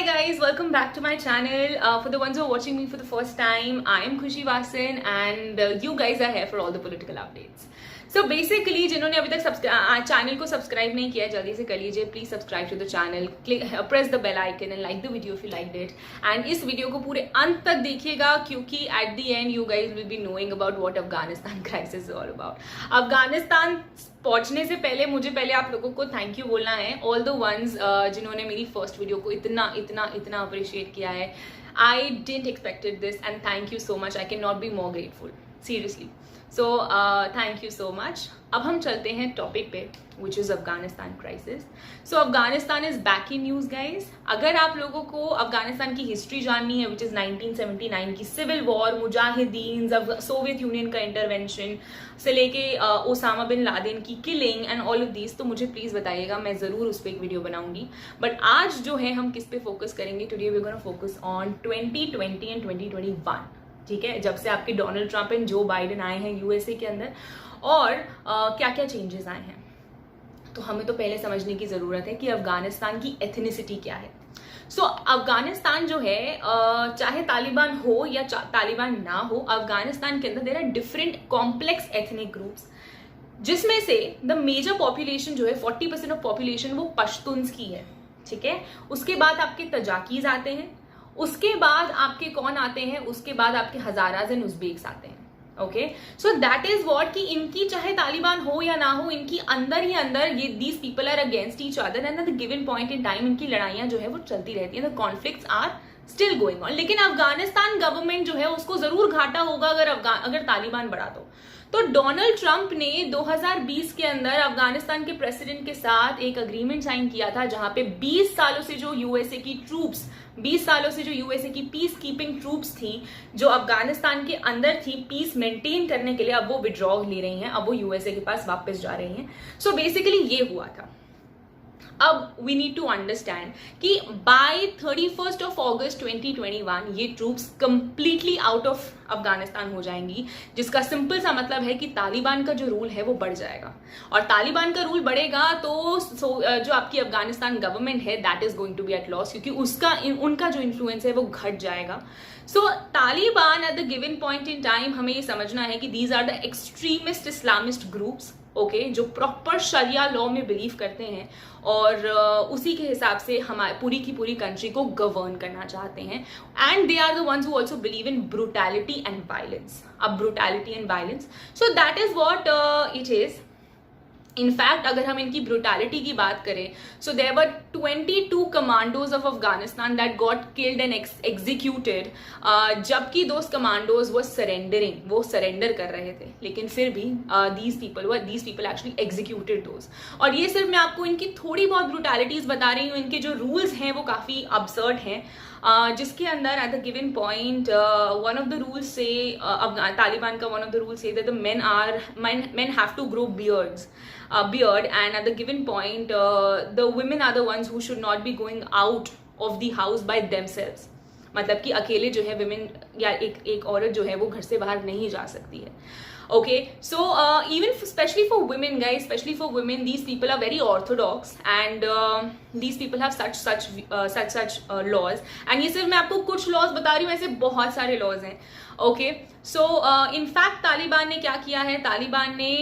Hi guys, welcome back to my channel. For the ones who are watching me for the first time, I am Khushi Vasan and you guys are here for all the political updates. So basically, जिन्होंने अभी तक channel को subscribe नहीं किया जल्दी से कर लीजिए. Please subscribe to the channel, press the bell icon and like the video if you liked it. And इस वीडियो को पूरे अंत तक देखिएगा क्योंकि at the end you guys will be knowing about what Afghanistan crisis is all about. Afghanistan पहुंचने से पहले मुझे पहले आप लोगों को थैंक यू बोलना है, ऑल द वंस जिन्होंने मेरी फर्स्ट वीडियो को इतना इतना इतना अप्रिशिएट किया है. I didn't expected this and thank you so much. I can not be more grateful seriously. So thank you so much. अब हम चलते हैं टॉपिक पे which is Afghanistan crisis. So Afghanistan is back in news guys. अगर आप लोगों को अफगानिस्तान की हिस्ट्री जाननी है विच इज 1979 की सिविल वॉर, मुजाहिदीन, सोवियत यूनियन का इंटरवेंशन से लेके ओसामा बिन लादेन की killing and all of these, तो मुझे प्लीज बताइएगा, मैं जरूर उस पर एक वीडियो बनाऊंगी. बट आज जो है हम किस पे फोकस करेंगे, today we gonna focus on 2020 and 2021. ठीक है, जब से आपके Donald Trump and Joe Biden आए हैं यूएसए के अंदर और क्या क्या चेंजेस आए हैं. तो हमें तो पहले समझने की जरूरत है कि अफगानिस्तान की एथनिसिटी क्या है. सो अफगानिस्तान जो है चाहे तालिबान हो या तालिबान ना हो, अफगानिस्तान के अंदर there are different complex ethnic groups, जिसमें से द मेजर पॉपुलेशन जो है 40% ऑफ पॉपुलेशन वो पश्तून्स की है. ठीक है, उसके बाद आपके तजाकीज आते हैं, उसके बाद आपके कौन आते हैं, उसके बाद आपके हजाराज एंड उज्बेक्स आते हैं. Okay, so that is what कि इनकी चाहे तालिबान हो या ना हो, इनकी अंदर ही अंदर ये these people are against each other and at the given point in time इनकी लड़ाइयां जो है वो चलती रहती है. The conflicts are still going on. लेकिन अफगानिस्तान गवर्नमेंट जो है उसको जरूर घाटा होगा अगर तालिबान बढ़ा तो डोनाल्ड ट्रंप ने 2020 के अंदर अफगानिस्तान के प्रेसिडेंट के साथ एक अग्रीमेंट साइन किया था जहां पे 20 सालों से जो यूएसए की ट्रूप्स, 20 सालों से जो यूएसए की पीस कीपिंग ट्रूप्स थी जो अफगानिस्तान के अंदर थी पीस मेंटेन करने के लिए, अब वो विड्रॉ ले रही हैं, अब वो यूएसए के पास वापस जा रही हैं. सो बेसिकली ये हुआ था. अब वी नीड टू अंडरस्टैंड कि बाय 31 ऑफ अगस्त 2021 ये troops completely out of Afghanistan हो जाएंगी, जिसका सिंपल सा मतलब है कि तालिबान का जो रूल है वो बढ़ जाएगा. और तालिबान का रूल बढ़ेगा तो जो आपकी अफगानिस्तान गवर्नमेंट है that is going to be at loss, क्योंकि उनका जो इन्फ्लुएंस है वो घट जाएगा. So Taliban at the given point in time हमें ये समझना है कि these are the extremist Islamist groups, okay, जो प्रॉपर शरिया लॉ में बिलीव करते हैं और उसी के हिसाब से हमारे पूरी की पूरी कंट्री को गवर्न करना चाहते हैं. And they are the ones who also believe in brutality and violence. अब brutality and violence, so that is what it is. In fact अगर हम इनकी ब्रूटैलिटी की बात करें, so there were 22 commandos of Afghanistan that got killed and executed, जबकि those commandos वो surrender कर रहे थे, लेकिन फिर भी these people actually executed those. और ये सिर्फ मैं आपको इनकी थोड़ी बहुत ब्रूटैलिटीज बता रही हूँ. इनके जो रूल्स हैं वो काफी अबसर्ड हैं, जिसके अंदर eight the given point one of the rules से तालिबान का one of the rules say that the men have to grow beard and at the given point the women are the ones who should not be going out of the house by themselves. मतलब कि अकेले जो है women या एक औरत जो है वो घर से बाहर नहीं जा सकती है. Okay, so even especially for women guys, especially for women, these people are very orthodox and these people have such laws. And ये सिर्फ मैं आपको कुछ laws बता रही हूँ, ऐसे बहुत सारे laws हैं. Okay, so in fact Taliban ने क्या किया है, तालिबान ने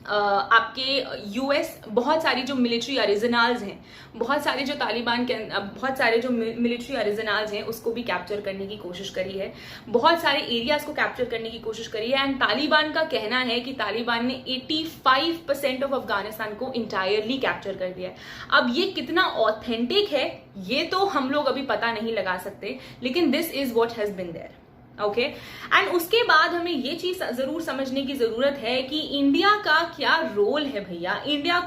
आपके यूएस बहुत सारी जो मिलिट्री अरिजनाल्स हैं, बहुत सारे जो तालिबान के बहुत सारे जो मिलिट्री अरिजनाल्स हैं उसको भी कैप्चर करने की कोशिश करी है, बहुत सारे एरियाज को कैप्चर करने की कोशिश करी है. एंड तालिबान का कहना है कि तालिबान ने 85% ऑफ अफगानिस्तान को इंटायरली कैप्चर कर दिया है. अब ये कितना ऑथेंटिक है ये तो हम लोग अभी पता नहीं लगा सकते, लेकिन this is what has been there. Okay, and उसके बाद हमें ये चीज जरूर समझने की जरूरत है कि इंडिया का क्या रोल है भैया. इंडिया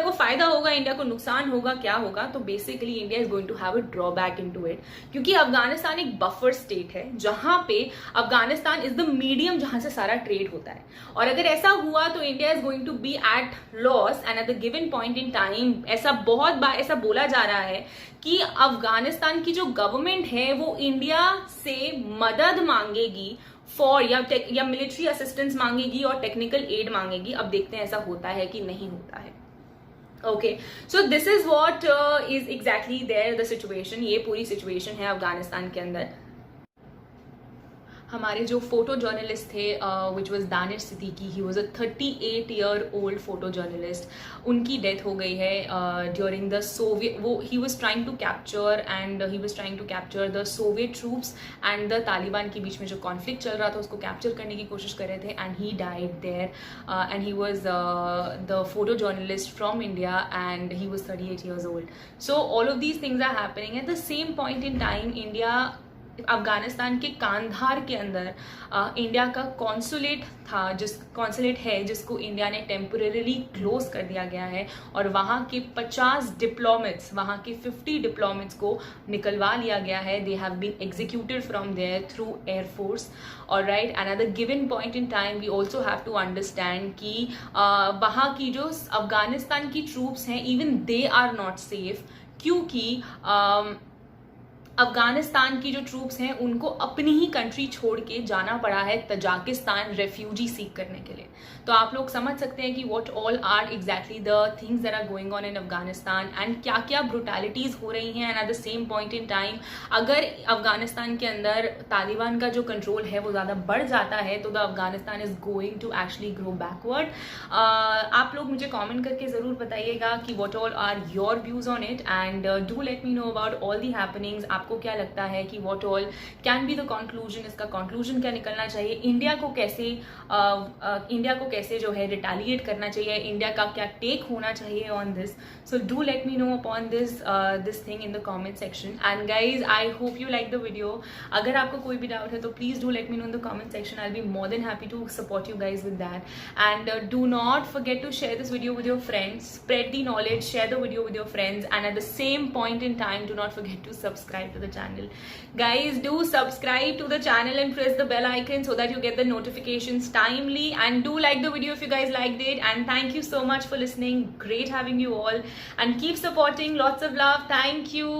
को फायदा होगा, इंडिया को नुकसान होगा, क्या होगा. तो basically India is going to have a drawback into it, क्योंकि अफगानिस्तान एक बफर स्टेट है जहां पे अफगानिस्तान इज द मीडियम जहां से सारा ट्रेड होता है. और अगर ऐसा हुआ तो India is going to be at loss. And at the given point in time ऐसा बहुत बार ऐसा बोला जा रहा है कि अफगानिस्तान की जो गवर्नमेंट है वो इंडिया से मदद मांगेगी फॉर या मिलिट्री असिस्टेंस मांगेगी और टेक्निकल एड मांगेगी. अब देखते हैं ऐसा होता है कि नहीं होता है. Okay, so this is what is exactly there the situation. ये पूरी सिचुएशन है अफगानिस्तान के अंदर. हमारे जो फोटो जर्नलिस्ट थे which was Danish Siddiqui, he was a 38 year old photo journalist. उनकी डेथ हो गई है ड्यूरिंग द सोवियत, वो he was trying to capture and he was trying to capture the Soviet troops and the Taliban के बीच में जो कॉन्फ्लिक्ट चल रहा था उसको कैप्चर करने की कोशिश कर रहे थे. And he died there and he was the photo journalist from India and he was 38 years old. So all of these things are happening at the same point in time. India Afghanistan के कांधार के अंदर India का consulate था, consulate है जिसको India ने temporary close कर दिया गया है. और वहाँ के 50 डिप्लोमेट्स, वहाँ के 50 डिप्लोमेट्स को निकलवा लिया गया है. They have been executed from there through air force. और right, and at the given point in time we also have to understand कि वहाँ की जो अफगानिस्तान की ट्रूप्स हैं, even they are not safe, क्योंकि अफगानिस्तान की जो ट्रूप्स हैं उनको अपनी ही कंट्री छोड़ के जाना पड़ा है तजाकिस्तान रेफ्यूजी सीख करने के लिए. तो आप लोग समझ सकते हैं कि what all are exactly the things that are going on in Afghanistan and क्या क्या ब्रुटैलिटीज हो रही हैं. And at the same point in time अगर अफगानिस्तान के अंदर तालिबान का जो कंट्रोल है वो ज़्यादा बढ़ जाता है तो the Afghanistan is going to actually grow backward. आप लोग मुझे कॉमेंट करके ज़रूर बताइएगा कि what all are your views on it and do let me know about all the happenings. आपको क्या लगता है कि what all can be the conclusion, इसका कंक्लूजन क्या निकलना चाहिए, इंडिया को कैसे जो है रिटेलिएट करना चाहिए, इंडिया का क्या टेक होना चाहिए on this. So do let me know upon this thing in the comment section. And guys I hope you like the video. अगर आपको कोई भी डाउट है तो please do let me know in the comment section. I will be more than happy to support you guys with that. And do not forget to share this video with your friends, spread the knowledge, share the video with your friends, and at the same point in time do not forget to subscribe to the channel. Guys, do subscribe to the channel and press the bell icon so that you get the notifications timely, and do like the video if you guys liked it. And thank you so much for listening. Great having you all, and keep supporting. Lots of love. Thank you.